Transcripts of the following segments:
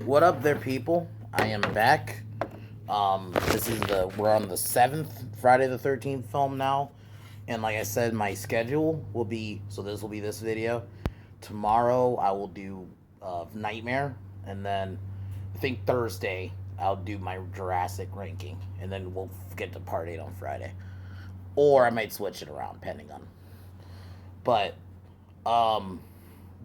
What up there, people? I am back. We're on the 7th Friday the 13th film now. And like I said, my schedule will be, so this will be this video. Tomorrow I will do Nightmare. And then I think Thursday I'll do my Jurassic ranking. And then we'll get to part 8 on Friday. Or I might switch it around, depending on. But um,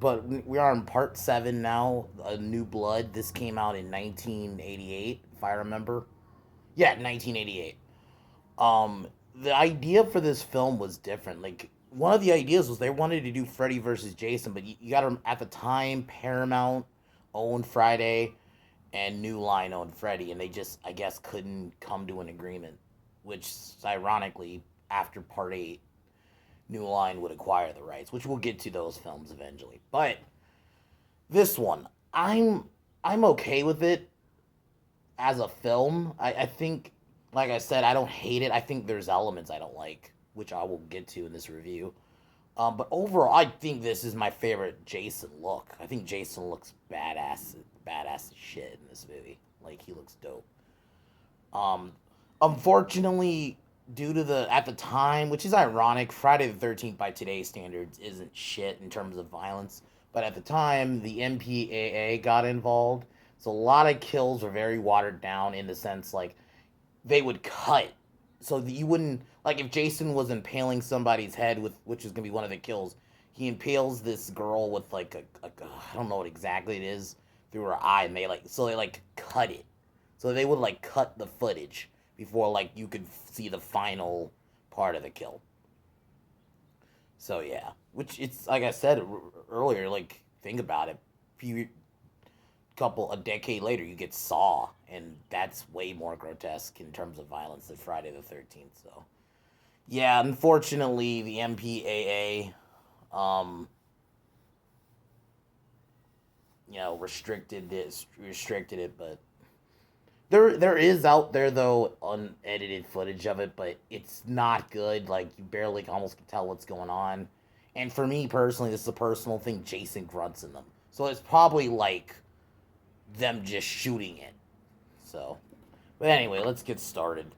but we are on part 7 now. A New Blood. This came out in 1988, if I remember. Yeah, 1988. The idea for this film was different. Like one of the ideas was they wanted to do Freddy versus Jason, but you got to at the time Paramount owned Friday and New Line owned Freddy, and they just I guess couldn't come to an agreement. Which ironically, after Part 8, New Line would acquire the rights, which we'll get to those films eventually. But this one, I'm okay with it as a film. I think, like I said, I don't hate it. I think there's elements I don't like, which I will get to in this review. But overall, I think this is my favorite Jason look. I think Jason looks badass as shit in this movie. Like he looks dope. Um, Unfortunately, due to the at the time, which is ironic, Friday the 13th by today's standards isn't shit in terms of violence. But at the time, the MPAA got involved, so a lot of kills were very watered down in the sense like they would cut, so that you wouldn't like if Jason was impaling somebody's head with which is gonna be one of the kills. He impales this girl with like I don't know what exactly it is through her eye, and they like cut it, so they would like cut the footage before like you could see the final part of the kill. So yeah, which it's like I said earlier. Like think about it, a decade later, you get Saw, and that's way more grotesque in terms of violence than Friday the 13th. So yeah, unfortunately, the MPAA, restricted it, but there is out there though unedited footage of it, but it's not good. Like you barely almost can tell what's going on. And for me personally, this is a personal thing. Jason grunts in them, so it's probably like them just shooting it. So, but anyway, let's get started.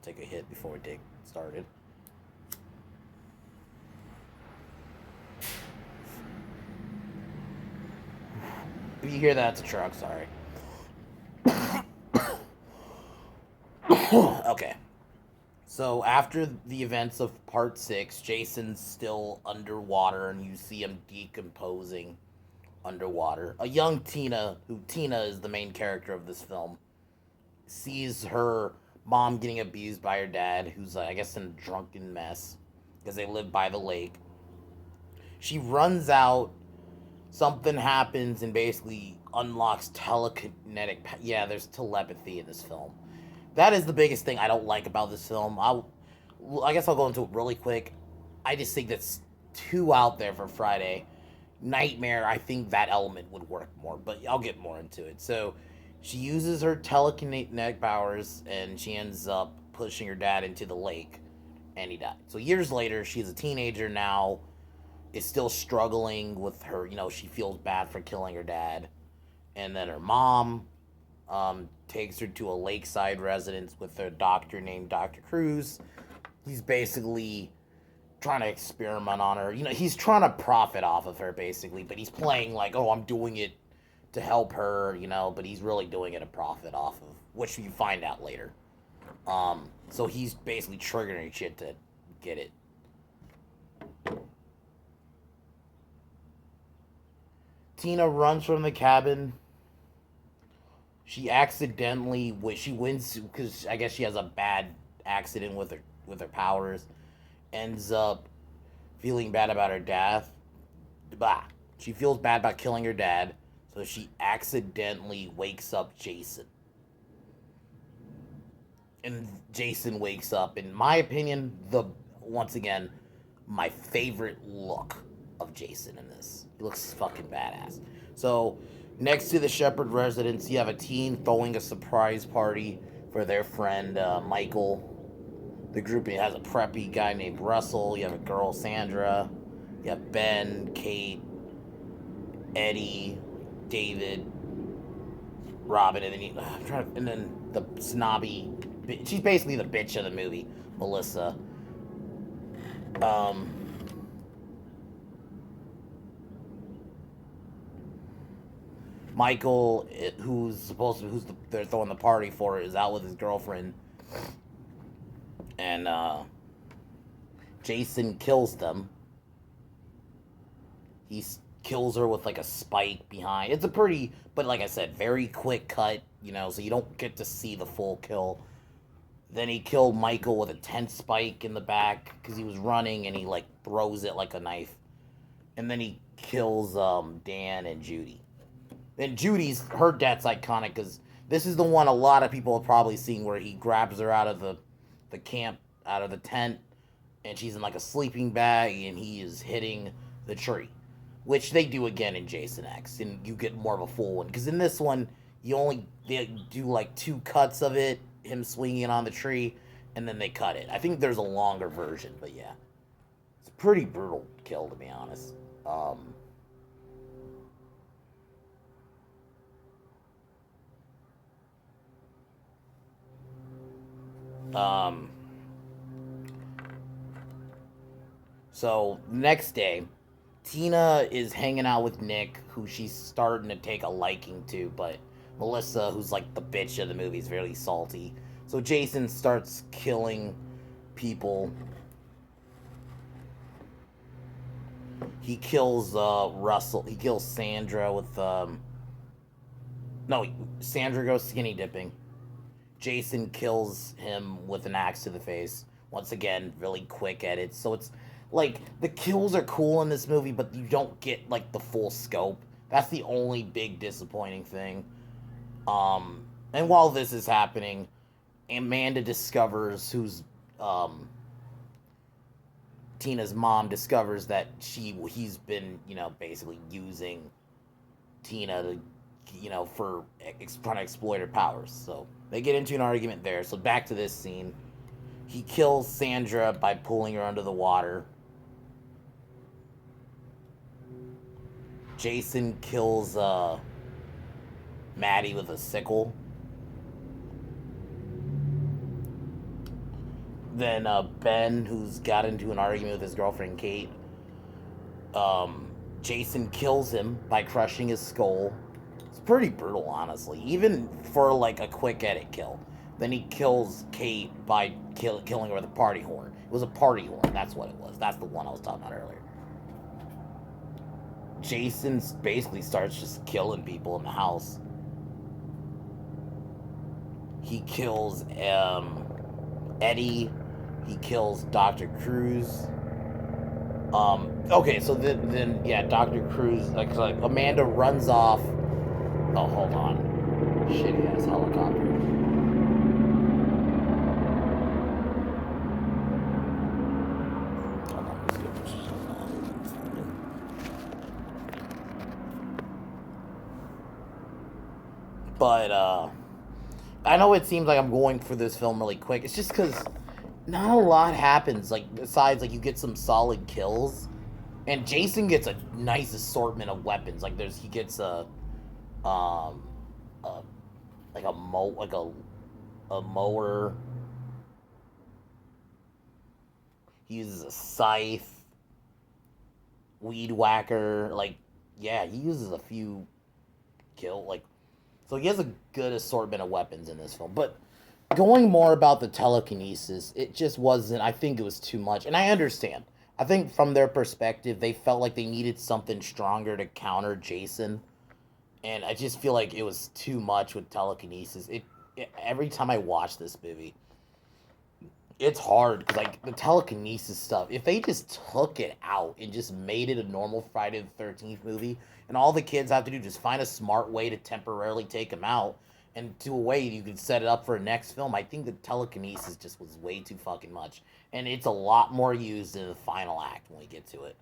Take a hit before we get started. If you hear that, it's a truck. Sorry. Okay. So after the events of Part 6, Jason's still underwater, and you see him decomposing underwater. A young Tina, who Tina is the main character of this film, sees her mom getting abused by her dad, who's I guess in a drunken mess because they live by the lake. She runs out. Something happens and basically unlocks telekinetic. Yeah, there's telepathy in this film. That is the biggest thing I don't like about this film. I guess I'll go into it really quick. I just think that's too out there for Friday. Nightmare, I think that element would work more, but I'll get more into it. So she uses her telekinetic powers and she ends up pushing her dad into the lake and he died. So years later, she's a teenager now, is still struggling with her, she feels bad for killing her dad. And then her mom takes her to a lakeside residence with a doctor named Dr. Cruz. He's basically trying to experiment on her. He's trying to profit off of her basically, but he's playing like, oh, I'm doing it to help her, but he's really doing it to profit off of, which you find out later. So he's basically triggering shit to get it. Tina runs from the cabin. She wins because I guess she has a bad accident with her powers. Ends up feeling bad about her death. Bah. She feels bad about killing her dad, so she accidentally wakes up Jason. And Jason wakes up, in my opinion, the once again, my favorite look of Jason in this. He looks fucking badass. So, next to the Shepherd residence, you have a teen throwing a surprise party for their friend Michael. The group has a preppy guy named Russell. You have a girl, Sandra. You have Ben, Kate, Eddie, David. Robin, and then and then the snobby. She's basically the bitch of the movie, Melissa. Um, Michael, they're throwing the party for, is out with his girlfriend, and Jason kills them. He kills her with like a spike behind. It's a pretty, but like I said, very quick cut. So you don't get to see the full kill. Then he killed Michael with a tent spike in the back because he was running, and he like throws it like a knife. And then he kills Dan and Judy. And her death's iconic because this is the one a lot of people have probably seen where he grabs her out of the camp, out of the tent, and she's in like a sleeping bag, and he is hitting the tree, which they do again in Jason X, and you get more of a full one because in this one they do like two cuts of it, him swinging on the tree, and then they cut it. I think there's a longer version, but yeah, it's a pretty brutal kill to be honest. Um, so next day, Tina is hanging out with Nick, who she's starting to take a liking to, but Melissa, who's like the bitch of the movie, is really salty. So Jason starts killing people. He kills Russell. He kills Sandra with no, Sandra goes skinny dipping. Jason kills him with an axe to the face. Once again, really quick edits. So it's like the kills are cool in this movie, but you don't get like the full scope. That's the only big disappointing thing. And while this is happening, Amanda discovers um Tina's mom discovers that he's been basically using Tina to for trying to exploit her powers. So they get into an argument there. So back to this scene. He kills Sandra by pulling her under the water. Jason kills Maddie with a sickle. Then Ben, who's got into an argument with his girlfriend Kate, um, Jason kills him by crushing his skull. It's pretty brutal, honestly, even for like a quick edit kill. Then he kills Kate by killing her with a party horn. It was a party horn. That's what it was. That's the one I was talking about earlier. Jason basically starts just killing people in the house. He kills Eddie. He kills Dr. Cruz. Okay, so then yeah, Dr. Cruz, like Amanda runs off. Oh, hold on. Shitty ass helicopter. Hold on, let's get this. But I know it seems like I'm going for this film really quick. It's just because not a lot happens. Like besides, like you get some solid kills, and Jason gets a nice assortment of weapons. Like he gets um, a like a mower. He uses a scythe, weed whacker. Like yeah, he uses a few kill like so he has a good assortment of weapons in this film. But going more about the telekinesis, it just wasn't. I think it was too much, and I understand. I think from their perspective, they felt like they needed something stronger to counter Jason, and I just feel like it was too much with telekinesis. Every time I watch this movie, it's hard because like the telekinesis stuff. If they just took it out and just made it a normal Friday the 13th movie, and all the kids have to do just find a smart way to temporarily take him out, and to a way you can set it up for a next film. I think the telekinesis just was way too fucking much, and it's a lot more used in the final act when we get to it.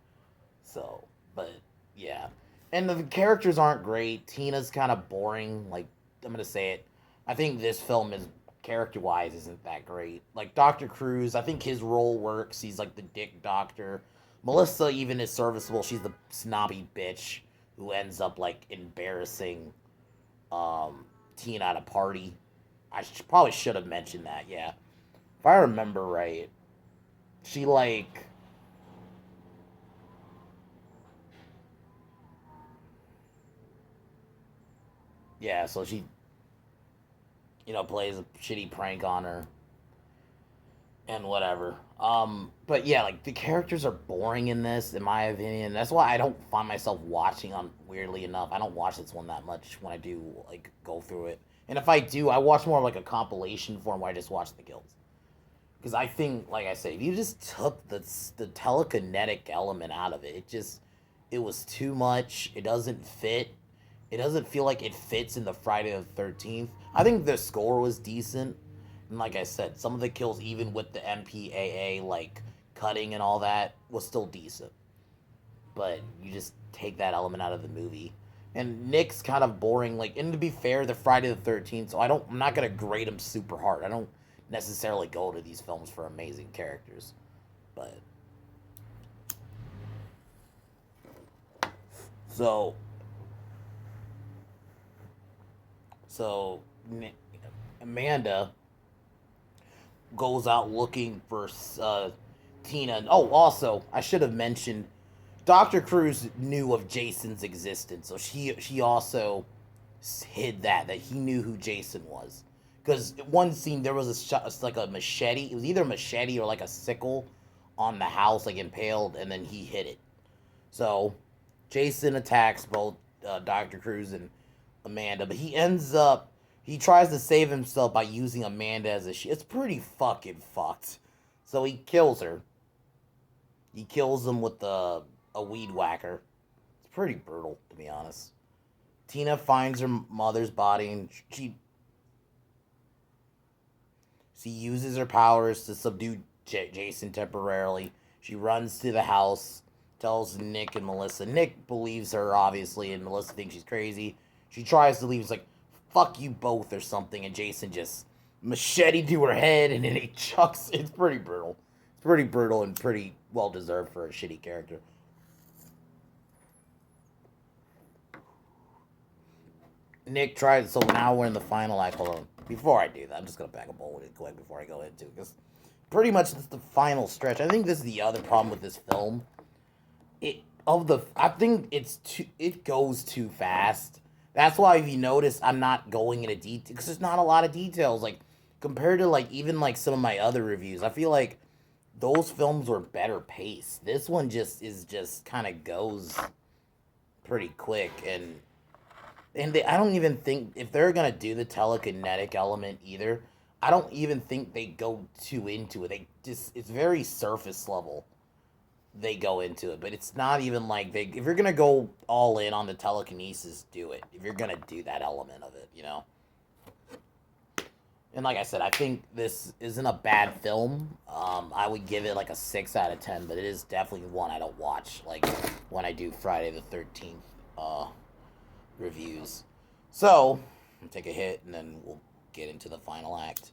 So, but yeah, and the characters aren't great. Tina's kind of boring. Like I'm gonna say it. I think this film is character wise isn't that great. Like Dr. Cruz, I think his role works. He's like the dick doctor. Melissa even is serviceable. She's the snobby bitch who ends up like embarrassing um Tina at a party. Probably should have mentioned that. Yeah, if I remember right, she like yeah. So she plays a shitty prank on her and whatever. But yeah, like the characters are boring in this, in my opinion. That's why I don't find myself watching on. Weirdly enough, I don't watch this one that much when I do like go through it. And if I do, I watch more of like a compilation form where I just watch the kills. Because I think, like I said, if you just took the telekinetic element out of it, it was too much. It doesn't fit. It doesn't feel like it fits in the Friday the 13th. I think the score was decent. And like I said, some of the kills, even with the MPAA, like cutting and all that, was still decent. But you just take that element out of the movie. And Nick's kind of boring. Like, and to be fair, the Friday the 13th, so I'm not gonna grade him super hard. I don't necessarily go to these films for amazing characters, but so so Amanda goes out looking for Tina. Oh, also, I should have mentioned Dr. Cruz knew of Jason's existence, so she also hid that he knew who Jason was. Because one scene there was a shot, like a machete. It was either a machete or like a sickle on the house, like impaled, and then he hit it. So Jason attacks both Dr. Cruz and Amanda, but he tries to save himself by using Amanda as a shield. It's pretty fucking fucked. So he kills her. He kills him with a weed whacker. It's pretty brutal, to be honest. Tina finds her mother's body and she uses her powers to subdue Jason temporarily. She runs to the house, tells Nick and Melissa. Nick believes her, obviously, and Melissa thinks she's crazy. She tries to leave. It's like, fuck you both or something, and Jason just machete to her head, and then he chucks. It's pretty brutal. It's pretty brutal and pretty well deserved for a shitty character. Nick tries. So now we're in the final act. Hold on. Before I do that, I'm just gonna back up a little quick before I go into it, because pretty much this is the final stretch. I think this is the other problem with this film. I think it goes too fast. That's why if you notice, I'm not going into detail because there's not a lot of details. Like compared to like even like some of my other reviews, I feel like those films were better paced. This one just kind of goes pretty quick I don't even think if they're gonna do the telekinetic element either. I don't even think they go too into it. It's very surface level. They go into it, but it's not even like if you're gonna go all in on the telekinesis, do it. If you're gonna do that element of it. And like I said, I think this isn't a bad film. I would give it like a 6 out of 10, but it is definitely one I don't watch like when I do Friday the 13th reviews. So, I'll take a hit and then we'll get into the final act.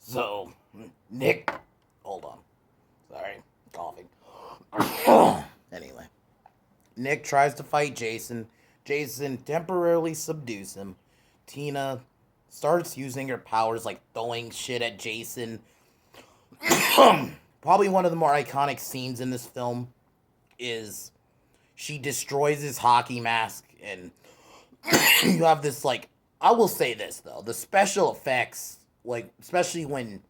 So, Nick, hold on. Sorry, coughing. Anyway, Nick tries to fight Jason. Jason temporarily subdues him. Tina starts using her powers, like throwing shit at Jason. Probably one of the more iconic scenes in this film is she destroys his hockey mask, and you have this like. I will say this though, the special effects, like especially when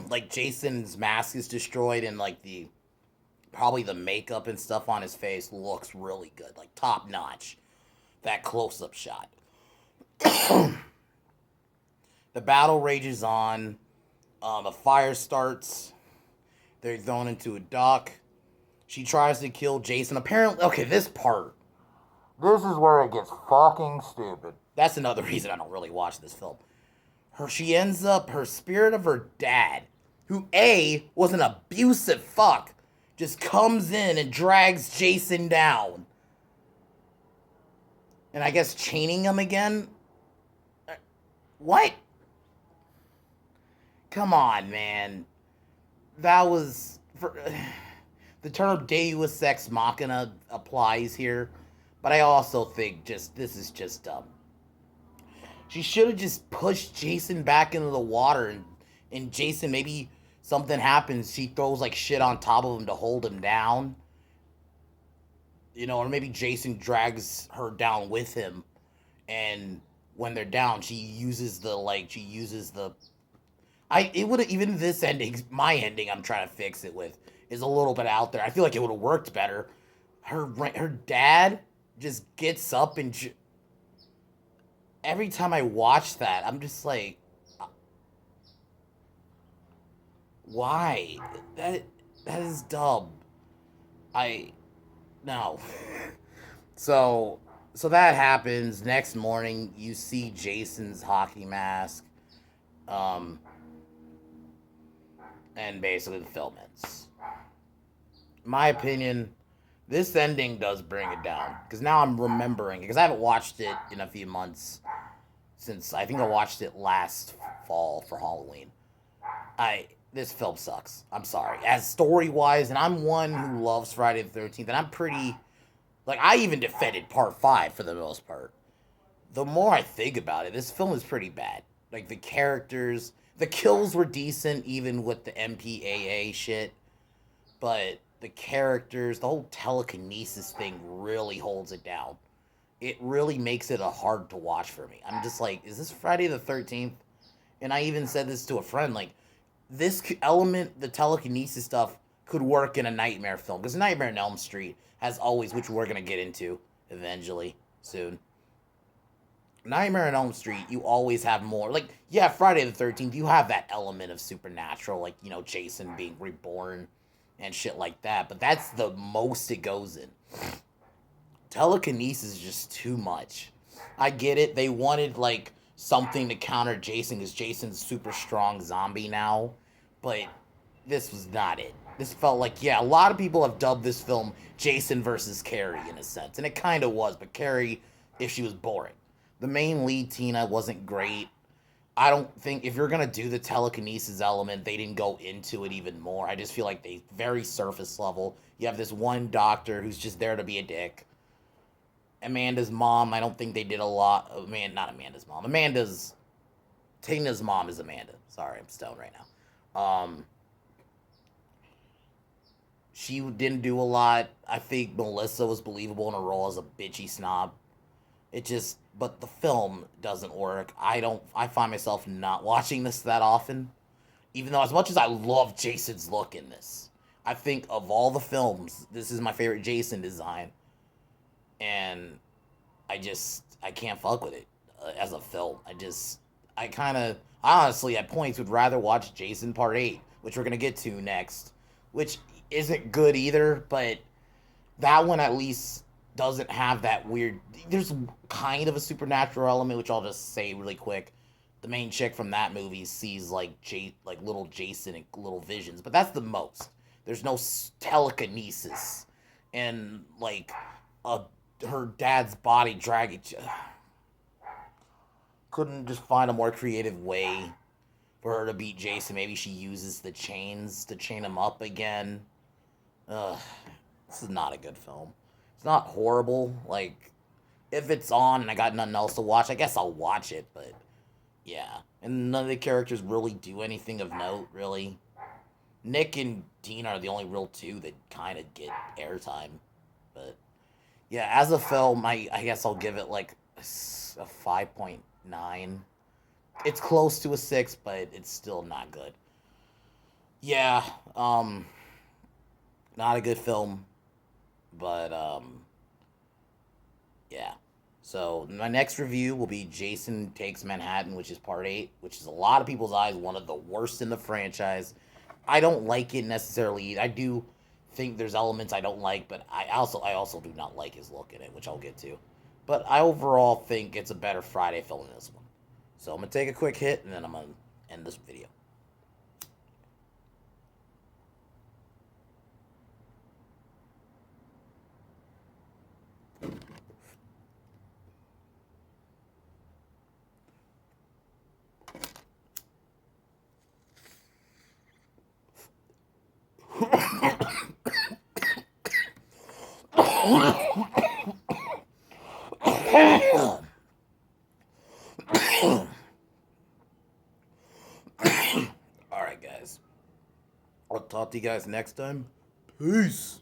like Jason's mask is destroyed and like probably the makeup and stuff on his face looks really good, like top notch. That close up shot. The battle rages on. A fire starts. They're thrown into a dock. She tries to kill Jason. Apparently, okay, this part. This is where it gets fucking stupid. That's another reason I don't really watch this film. She ends up, her spirit of her dad, who A, was an abusive fuck, just comes in and drags Jason down. And I guess chaining him again? What? Come on, man. That was. The term Deus Ex Machina applies here, but I also think this is just dumb. She should have just pushed Jason back into the water, and Jason, maybe something happens. She throws like shit on top of him to hold him down, or maybe Jason drags her down with him, and when they're down, she uses the. It would have, even this ending, my ending I'm trying to fix it with, is a little bit out there. I feel like it would have worked better. Her dad just gets up and every time I watch that, I'm just like, why? That is dumb. I no. So that happens. Next morning, you see Jason's hockey mask, um, and basically the film ends. My opinion, this ending does bring it down because now I'm remembering because I haven't watched it in a few months since I think I watched it last fall for Halloween. I This film sucks. I'm sorry. As story wise, and I'm one who loves Friday the 13th, and I'm pretty like I even defended part 5 for the most part. The more I think about it, this film is pretty bad. Like the characters, the kills were decent even with the MPAA shit, but the characters, the whole telekinesis thing really holds it down. It really makes it a hard to watch for me. I'm just like, is this Friday the 13th? And I even said this to a friend, like, this element, the telekinesis stuff, could work in a Nightmare film. Because Nightmare on Elm Street has always, which we're going to get into eventually, soon. Nightmare on Elm Street, you always have more. Like, yeah, Friday the 13th, you have that element of supernatural, like, Jason being reborn and shit like that. But that's the most it goes in. Telekinesis is just too much. I get it. They wanted, like, something to counter Jason because Jason's a super strong zombie now. But this was not it. This felt like, yeah, a lot of people have dubbed this film Jason versus Carrie in a sense. And it kind of was, but Carrie, if she was boring. The main lead, Tina, wasn't great. I don't think if you're gonna do the telekinesis element, they didn't go into it even more. I just feel like they very surface level. You have this one doctor who's just there to be a dick. Amanda's mom, I don't think they did a lot. Not Amanda's mom. Tina's mom is Amanda. Sorry, I'm stoned right now. She didn't do a lot. I think Melissa was believable in her role as a bitchy snob. But the film doesn't work. I find myself not watching this that often. Even though, as much as I love Jason's look in this, I think of all the films, this is my favorite Jason design. And I can't fuck with it as a film. I honestly, at points, would rather watch Jason Part 8, which we're going to get to next, which isn't good either, but that one at least doesn't have that weird. There's kind of a supernatural element, which I'll just say really quick. The main chick from that movie sees like little Jason and little visions, but that's the most. There's no telekinesis and like her dad's body dragging. Couldn't just find a more creative way for her to beat Jason. Maybe she uses the chains to chain him up again. Ugh, this is not a good film. It's not horrible. Like, if it's on and I got nothing else to watch, I guess I'll watch it, but yeah. And none of the characters really do anything of note, really. Nick and Dean are the only real two that kind of get airtime. But yeah, as a film, I guess I'll give it like a 5.9. It's close to a 6, but it's still not good. Yeah, not a good film, but yeah. So my next review will be Jason Takes Manhattan, which is part 8, which is a lot of people's eyes one of the worst in the franchise. I don't like it necessarily. I do think there's elements I don't like, but I also do not like his look in it, which I'll get to. But I overall think it's a better Friday film than this one. So I'm gonna take a quick hit, and then I'm gonna end this video. All right, guys. I'll talk to you guys next time. Peace.